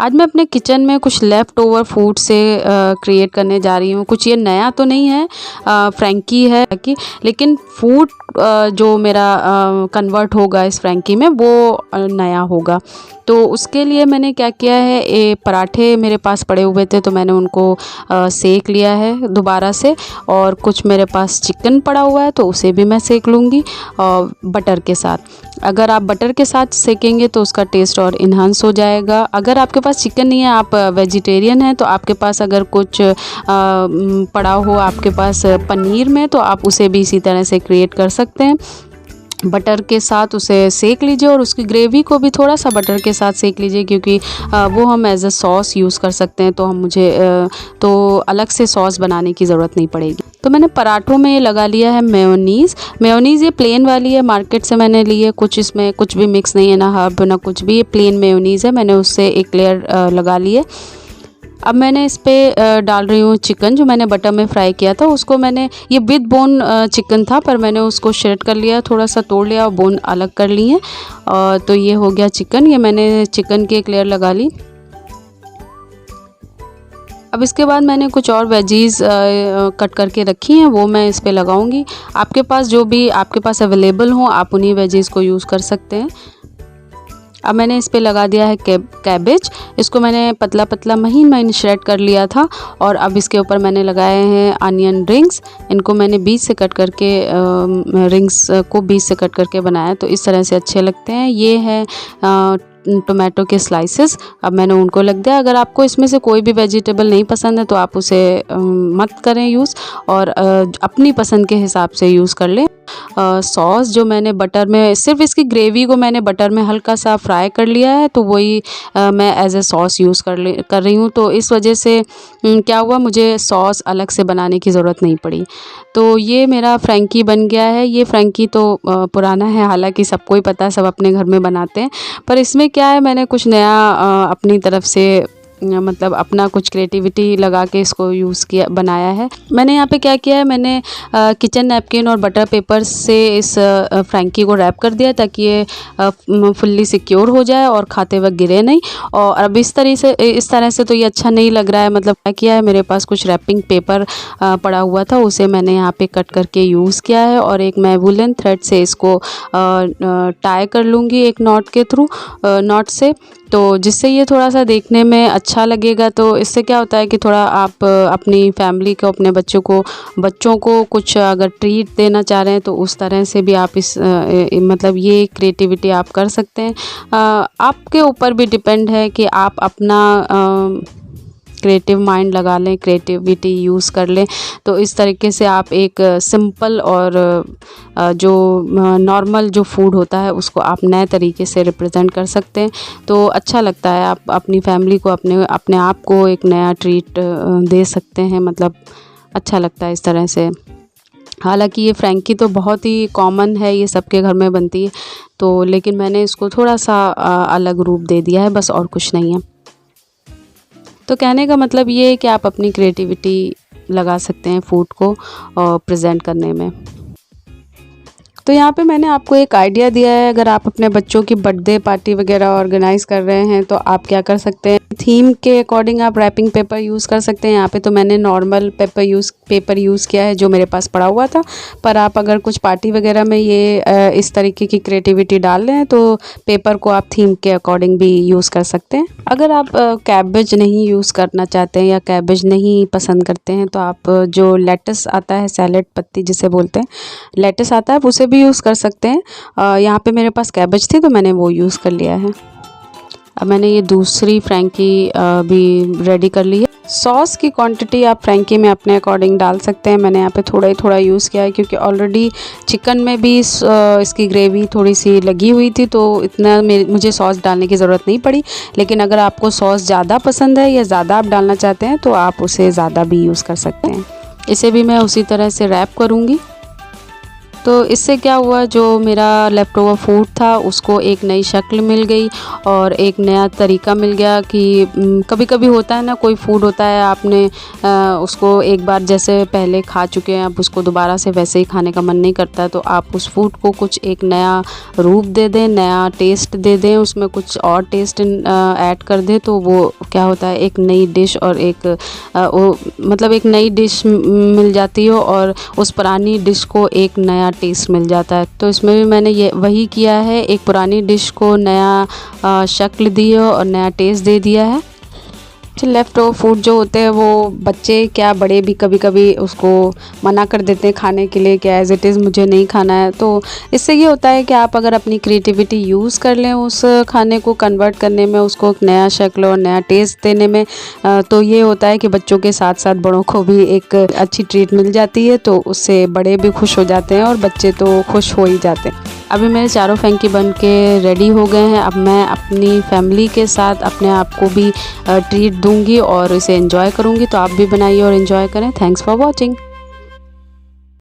आज मैं अपने किचन में कुछ लेफ़्ट ओवर फूड से क्रिएट करने जा रही हूँ। कुछ ये नया तो नहीं है, फ्रैंकी है कि लेकिन फूड जो मेरा कन्वर्ट होगा इस फ्रैंकी में वो नया होगा। तो उसके लिए मैंने क्या किया है, ये पराठे मेरे पास पड़े हुए थे तो मैंने उनको सेक लिया है दोबारा से, और कुछ मेरे पास चिकन पड़ा हुआ है तो उसे भी मैं सेक लूँगी बटर के साथ। अगर आप बटर के साथ सेकेंगे तो उसका टेस्ट और इन्हांस हो जाएगा। अगर आपके पास चिकन नहीं है, आप वेजिटेरियन हैं, तो आपके पास अगर कुछ पड़ा हो आपके पास पनीर में, तो आप उसे भी इसी तरह से क्रिएट कर सकते हैं। बटर के साथ उसे सेक लीजिए और उसकी ग्रेवी को भी थोड़ा सा बटर के साथ सेक लीजिए, क्योंकि वो हम एज अ सॉस यूज़ कर सकते हैं, तो तो अलग से सॉस बनाने की ज़रूरत नहीं पड़ेगी। तो मैंने पराठों में लगा लिया है मेयोनीज़ ये प्लेन वाली है, मार्केट से मैंने ली है। कुछ इसमें कुछ भी मिक्स नहीं है, ना हर्ब ना कुछ भी, ये प्लेन मेयोनीज़ है। मैंने उससे एक लेयर लगा ली है। अब मैंने इस पे डाल रही हूँ चिकन जो मैंने बटर में फ्राई किया था। उसको मैंने, ये विद बोन चिकन था, पर मैंने उसको श्रेड कर लिया, थोड़ा सा तोड़ लिया और बोन अलग कर ली है। तो ये हो गया चिकन। ये मैंने चिकन की एक लेयर लगा ली। अब इसके बाद मैंने कुछ और वेजीज़ कट करके रखी हैं, वो मैं इस पे लगाऊंगी। आपके पास जो भी आपके पास अवेलेबल हो, आप उन्हीं वेजीज़ को यूज़ कर सकते हैं। अब मैंने इस पे लगा दिया है कैबेज। इसको मैंने पतला पतला महीन श्रेड कर लिया था, और अब इसके ऊपर मैंने लगाए हैं अनियन रिंग्स। इनको मैंने बीच से कट करके रिंग्स को बीच से कट करके बनाया, तो इस तरह से अच्छे लगते हैं। ये है टोमेटो के स्लाइसेस। अब मैंने उनको लग दिया। अगर आपको इसमें से कोई भी वेजिटेबल नहीं पसंद है तो आप उसे मत करें यूज़, और अपनी पसंद के हिसाब से यूज़ कर लें। सॉस जो मैंने बटर में, सिर्फ इसकी ग्रेवी को मैंने बटर में हल्का सा फ्राई कर लिया है, तो वही मैं एज ए सॉस यूज़ कर रही हूँ। तो इस वजह से क्या हुआ, मुझे सॉस अलग से बनाने की ज़रूरत नहीं पड़ी। तो ये मेरा फ्रैंकी बन गया है। ये फ्रैंकी तो पुराना है, हालांकि सबको ही पता है, सब अपने घर में बनाते हैं, पर इसमें क्या है, मैंने कुछ नया अपनी तरफ से मतलब अपना कुछ क्रिएटिविटी लगा के इसको यूज़ किया, बनाया है। मैंने यहाँ पे क्या किया है, मैंने किचन नैपकिन और बटर पेपर से इस फ्रैंकी को रैप कर दिया, ताकि ये फुल्ली सिक्योर हो जाए और खाते वक्त गिरे नहीं। और अब इस तरह से तो ये अच्छा नहीं लग रहा है। मतलब क्या किया है, मेरे पास कुछ रैपिंग पेपर पड़ा हुआ था, उसे मैंने यहाँ पे कट करके यूज़ किया है, और एक मैं वुलन थ्रेड से इसको टाई कर लूँगी एक नॉट से, तो जिससे ये थोड़ा सा देखने में अच्छा लगेगा। तो इससे क्या होता है कि थोड़ा आप अपनी फैमिली को, अपने बच्चों को कुछ अगर ट्रीट देना चाह रहे हैं, तो उस तरह से भी आप मतलब ये क्रिएटिविटी आप कर सकते हैं। आपके ऊपर भी डिपेंड है कि आप अपना क्रिएटिव माइंड लगा लें, क्रिएटिविटी यूज़ कर लें। तो इस तरीके से आप एक सिंपल और जो नॉर्मल जो फूड होता है उसको आप नए तरीके से रिप्रेजेंट कर सकते हैं। तो अच्छा लगता है, आप अपनी फैमिली को, अपने आप को एक नया ट्रीट दे सकते हैं। मतलब अच्छा लगता है इस तरह से। हालांकि ये फ्रैंकी तो बहुत ही कॉमन है, ये सबके घर में बनती है, तो लेकिन मैंने इसको थोड़ा सा अलग रूप दे दिया है, बस, और कुछ नहीं है। तो कहने का मतलब ये है कि आप अपनी क्रिएटिविटी लगा सकते हैं फूड को प्रेजेंट करने में। तो यहाँ पे मैंने आपको एक आइडिया दिया है, अगर आप अपने बच्चों की बर्थडे पार्टी वगैरह ऑर्गेनाइज़ कर रहे हैं तो आप क्या कर सकते हैं, थीम के अकॉर्डिंग आप रैपिंग पेपर यूज़ कर सकते हैं। यहाँ पे तो मैंने नॉर्मल पेपर यूज़ किया है जो मेरे पास पड़ा हुआ था, पर आप अगर कुछ पार्टी वगैरह में ये इस तरीके की क्रिएटिविटी डाल रहे हैं तो पेपर को आप थीम के अकॉर्डिंग भी यूज़ कर सकते हैं। अगर आप कैबेज नहीं यूज़ करना चाहते हैं या कैबेज नहीं पसंद करते हैं, तो आप जो लेटस आता है, सैलेड पत्ती जिसे बोलते हैं, लेटस आता है, उसे भी यूज़ कर सकते हैं। यहाँ पे मेरे पास कैबेज थी तो मैंने वो यूज़ कर लिया है। अब मैंने ये दूसरी फ्रैंकी भी रेडी कर ली है। सॉस की क्वांटिटी आप फ्रैंकी में अपने अकॉर्डिंग डाल सकते हैं। मैंने यहाँ पे थोड़ा ही थोड़ा यूज़ किया है, क्योंकि ऑलरेडी चिकन में भी इसकी ग्रेवी थोड़ी सी लगी हुई थी, तो इतना मुझे सॉस डालने की ज़रूरत नहीं पड़ी। लेकिन अगर आपको सॉस ज़्यादा पसंद है या ज़्यादा आप डालना चाहते हैं तो आप उसे ज़्यादा भी यूज़ कर सकते हैं। इसे भी मैं उसी तरह से रैप करूँगी। तो इससे क्या हुआ, जो मेरा लेफ़्ट ओवर फूड था उसको एक नई शक्ल मिल गई और एक नया तरीका मिल गया कि कभी-कभी होता है ना, कोई फूड होता है आपने उसको एक बार जैसे पहले खा चुके हैं, अब उसको दोबारा से वैसे ही खाने का मन नहीं करता, तो आप उस फूड को कुछ एक नया रूप दे दें, नया टेस्ट दे दें, उसमें कुछ और टेस्ट ऐड कर दें, तो वो क्या होता है, एक नई डिश और एक मतलब एक नई डिश मिल जाती है और उस पुरानी डिश को एक नया टेस्ट मिल जाता है। तो इसमें भी मैंने ये वही किया है, एक पुरानी डिश को नया शक्ल दी है और नया टेस्ट दे दिया है। लेफ़्ट ओवर फूड जो होते हैं वो बच्चे क्या बड़े भी कभी-कभी उसको मना कर देते हैं खाने के लिए कि एज़ इट इज़ मुझे नहीं खाना है। तो इससे ये होता है कि आप अगर अपनी क्रिएटिविटी यूज़ कर लें उस खाने को कन्वर्ट करने में, उसको एक नया शक्ल और नया टेस्ट देने में, तो ये होता है कि बच्चों के साथ-साथ बड़ों को भी एक अच्छी ट्रीट मिल जाती है, तो उससे बड़े भी खुश हो जाते हैं और बच्चे तो खुश हो ही जाते हैं। अभी मेरे चारों फ्रैंकी बन के रेडी हो गए हैं। अब मैं अपनी फैमिली के साथ अपने आप को भी ट्रीट दूंगी और इसे एंजॉय करूंगी। तो आप भी बनाइए और एंजॉय करें। Thanks for watching.